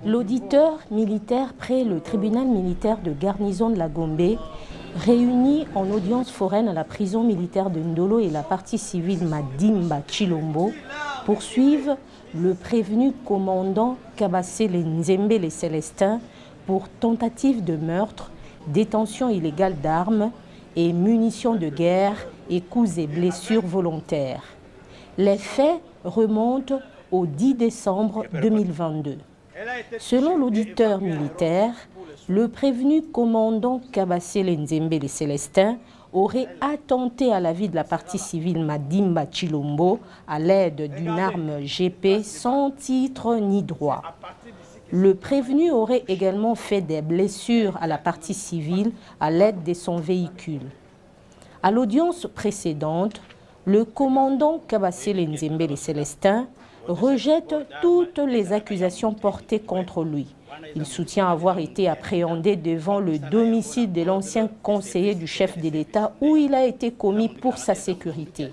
L'auditeur militaire près le tribunal militaire de garnison de la Gombe, réuni en audience foraine à la prison militaire de Ndolo et la partie civile Madimba Chilombo, poursuivent le prévenu commandant Kabasele Nzembele Célestin pour tentative de meurtre, détention illégale d'armes et munitions de guerre et coups et blessures volontaires. Les faits remontent au 10 décembre 2022. Selon l'auditeur militaire, le prévenu commandant Kabasele Nzembele Célestin aurait attenté à la vie de la partie civile Madimba Chilombo à l'aide d'une arme GP sans titre ni droit. Le prévenu aurait également fait des blessures à la partie civile à l'aide de son véhicule. À l'audience précédente, le commandant Kabasele Nzembele Célestin rejette toutes les accusations portées contre lui. Il soutient avoir été appréhendé devant le domicile de l'ancien conseiller du chef de l'État où il a été commis pour sa sécurité.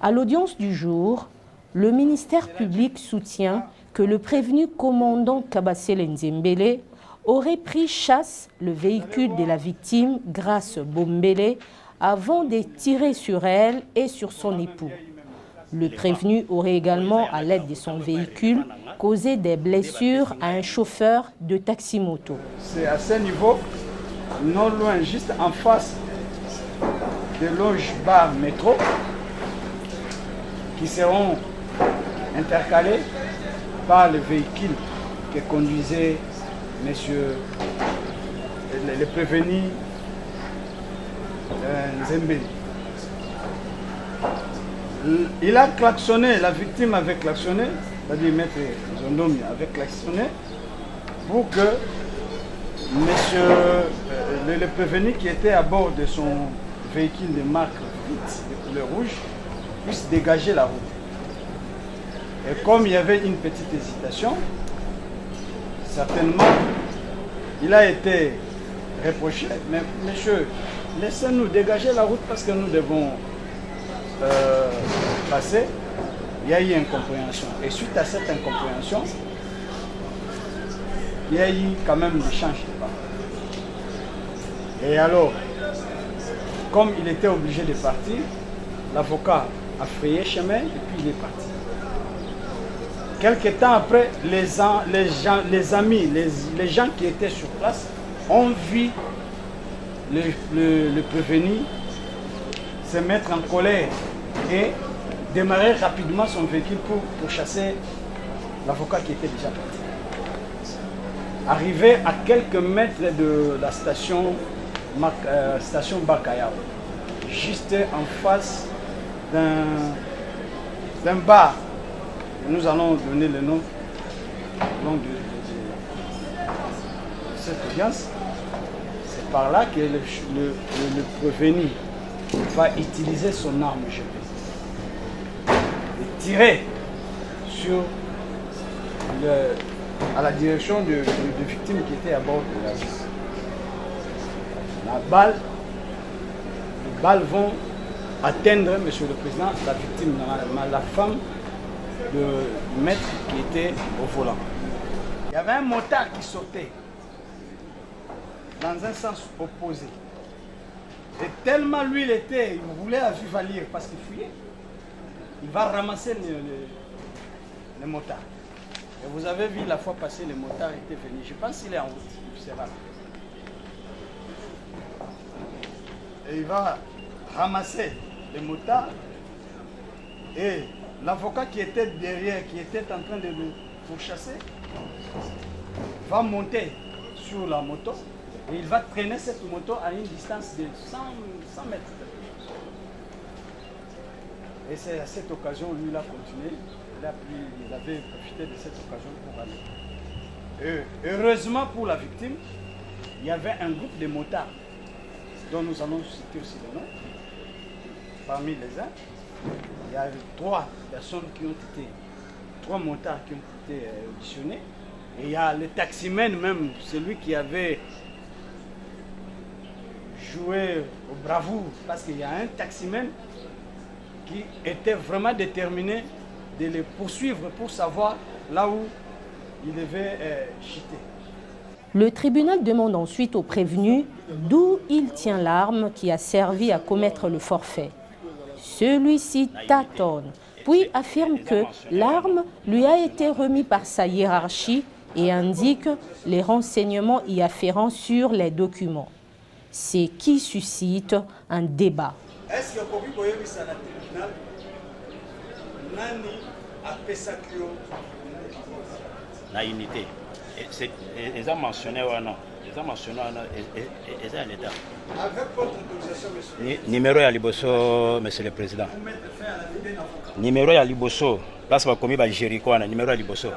À l'audience du jour, le ministère public soutient que le prévenu commandant Kabasele Nzembele aurait pris chasse le véhicule de la victime Grace Bombele avant de tirer sur elle et sur son époux. Le prévenu aurait également, à l'aide de son véhicule, causé des blessures à un chauffeur de taxi-moto. C'est à ce niveau, non loin, juste en face des loges bar métro, qui seront intercalés par le véhicule que conduisait monsieur le prévenu Nzembele. Il a klaxonné, la victime avait klaxonné, c'est-à-dire maître Zondomi avait klaxonné pour que monsieur le prévenu qui était à bord de son véhicule de marque Vite de couleur rouge puisse dégager la route. Et comme il y avait une petite hésitation, certainement, il a été reproché, mais monsieur, laissez-nous dégager la route parce que nous devons passer. Il y a eu une incompréhension. Et suite à cette incompréhension, il y a eu quand même des échanges de paroles. Et alors, comme il était obligé de partir, l'avocat a frayé chemin et puis il est parti. Quelque temps après, les amis, les gens qui étaient sur place ont vu le prévenu se mettre en colère et démarrer rapidement son véhicule pour chasser l'avocat qui était déjà parti. Arrivé à quelques mètres de la station Bakayao, juste en face d'un bar. Nous allons donner le nom de cette audience. C'est par là que le prévenu va utiliser son arme GP et tirer à la direction de victimes qui étaient à bord de la vie. Les balles vont atteindre, monsieur le président, la victime, la femme de maître qui était au volant. Il y avait un motard qui sortait dans un sens opposé. Et tellement lui il voulait à vivre à lire parce qu'il fuyait. Il va ramasser le motard. Et vous avez vu la fois passée, le motard était venu. Je pense qu'il est en route, il sera là. Et il va ramasser le motard. Et l'avocat qui était derrière, qui était en train de le pourchasser, va monter sur la moto. Et il va traîner cette moto à une distance de 100 mètres. Et c'est à cette occasion, lui, il a continué. Il avait profité de cette occasion pour aller. Et heureusement pour la victime, il y avait un groupe de motards dont nous allons citer aussi le nom. Parmi les uns, il y a 3 personnes qui ont été, 3 motards qui ont été auditionnés. Et il y a le taximène même, celui qui avait joué au bravoure, parce qu'il y a un taximène qui était vraiment déterminé de les poursuivre pour savoir là où il devait chuter. Le tribunal demande ensuite au prévenu d'où il tient l'arme qui a servi à commettre le forfait. Celui-ci tâtonne, puis affirme que l'arme lui a été remise par sa hiérarchie et indique les renseignements y afférents sur les documents. C'est qui suscite un débat. Est-ce que vous pouvez voir ça dans le tribunal? Nani a pesakio la unité. Ils ont mentionné ou non? Ils ont mentionné ou non? Ils ont l'état. Avec votre autorisation, monsieur. Numéro à Liboso, monsieur le président. Vous mettez fin à la vie d'un avocat. Numéro à Liboso. Place va commis par Jéricho, numéro à Liboso.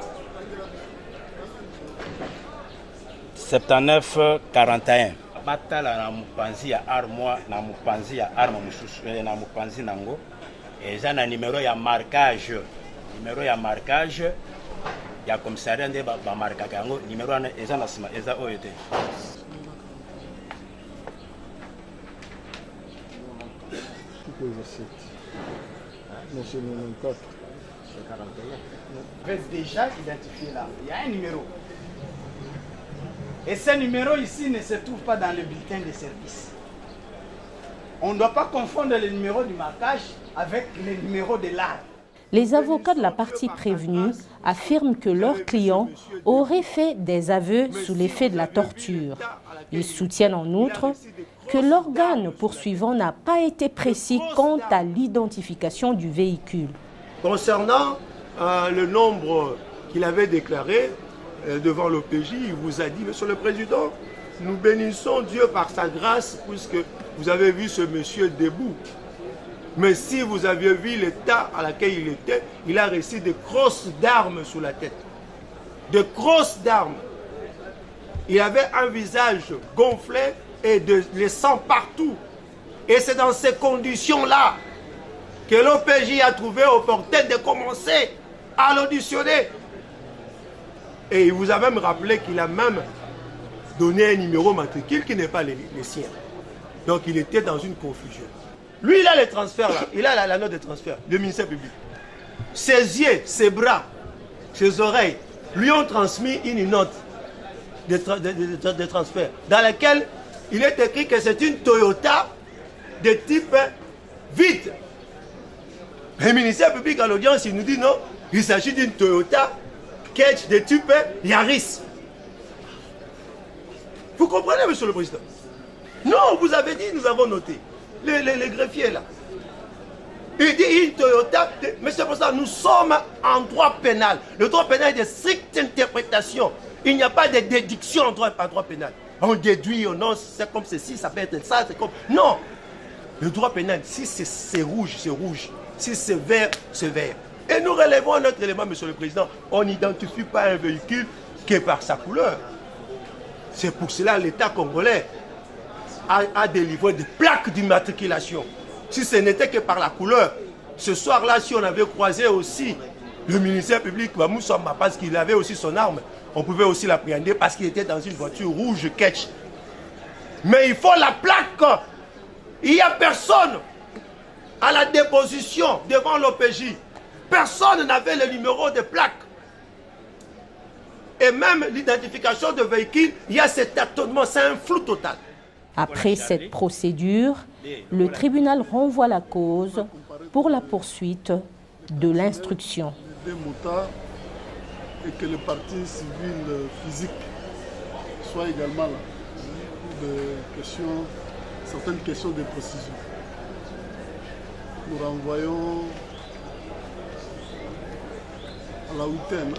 79 41. Batala na mupanzi ya armoire na mupanzi ya arme mususu na mupanzi nango. Eza na numéro ya marquage. Numéro ya marquage. Ya commissariat nde ba marquage yango numéro wana eza na sima eza OET. Vous avez déjà identifié là. Il y a un numéro. Et ce numéro ici ne se trouve pas dans le bulletin de service. On ne doit pas confondre le numéro du marquage avec le numéro de l'arme. Les avocats de la partie prévenue affirment que leur client aurait fait des aveux sous l'effet de la torture. Ils soutiennent en outre que l'organe poursuivant n'a pas été précis quant à l'identification du véhicule. Concernant le nombre qu'il avait déclaré devant l'OPJ, il vous a dit, Monsieur le Président, nous bénissons Dieu par sa grâce puisque vous avez vu ce monsieur debout. Mais si vous aviez vu l'état à laquelle il était, il a reçu de grosses d'armes sous la tête. De grosses d'armes. Il avait un visage gonflé et le sang partout. Et c'est dans ces conditions-là que l'OPJ a trouvé opportun de commencer à l'auditionner. Et il vous a même rappelé qu'il a même donné un numéro matricule qui n'est pas le sien. Donc il était dans une confusion. Lui, il a les transferts là, il a la note de transfert, le ministère public. Ses yeux, ses bras, ses oreilles lui ont transmis une note de transfert dans laquelle il est écrit que c'est une Toyota de type vide. Le ministère public à l'audience, il nous dit non, il s'agit d'une Toyota Ketch de type Yaris. Vous comprenez, Monsieur le Président? Non, vous avez dit, nous avons noté. Les greffiers là. Il dit une Toyota. Monsieur le Président, nous sommes en droit pénal. Le droit pénal est de stricte interprétation. Il n'y a pas de déduction en droit pénal. On déduit, non, c'est comme ceci, ça peut être ça, c'est comme. Non! Le droit pénal, si c'est rouge, c'est rouge. Si c'est vert, c'est vert. Et nous relevons notre élément, Monsieur le Président. On n'identifie pas un véhicule que par sa couleur. C'est pour cela que l'État congolais a délivré des plaques d'immatriculation. Si ce n'était que par la couleur, ce soir-là, si on avait croisé aussi le ministère public, parce qu'il avait aussi son arme, on pouvait aussi l'appréhender parce qu'il était dans une voiture rouge Ketch. Mais il faut la plaque. Il n'y a personne à la déposition devant l'OPJ. Personne n'avait le numéro de plaque. Et même l'identification de véhicule, il y a cet tâtonnement, c'est un flou total. Après cette procédure, le tribunal renvoie la cause pour la poursuite de l'instruction. Des motards et que le parti civil physique soit également là. Certaines questions de précision. Nous renvoyons à la huitaine.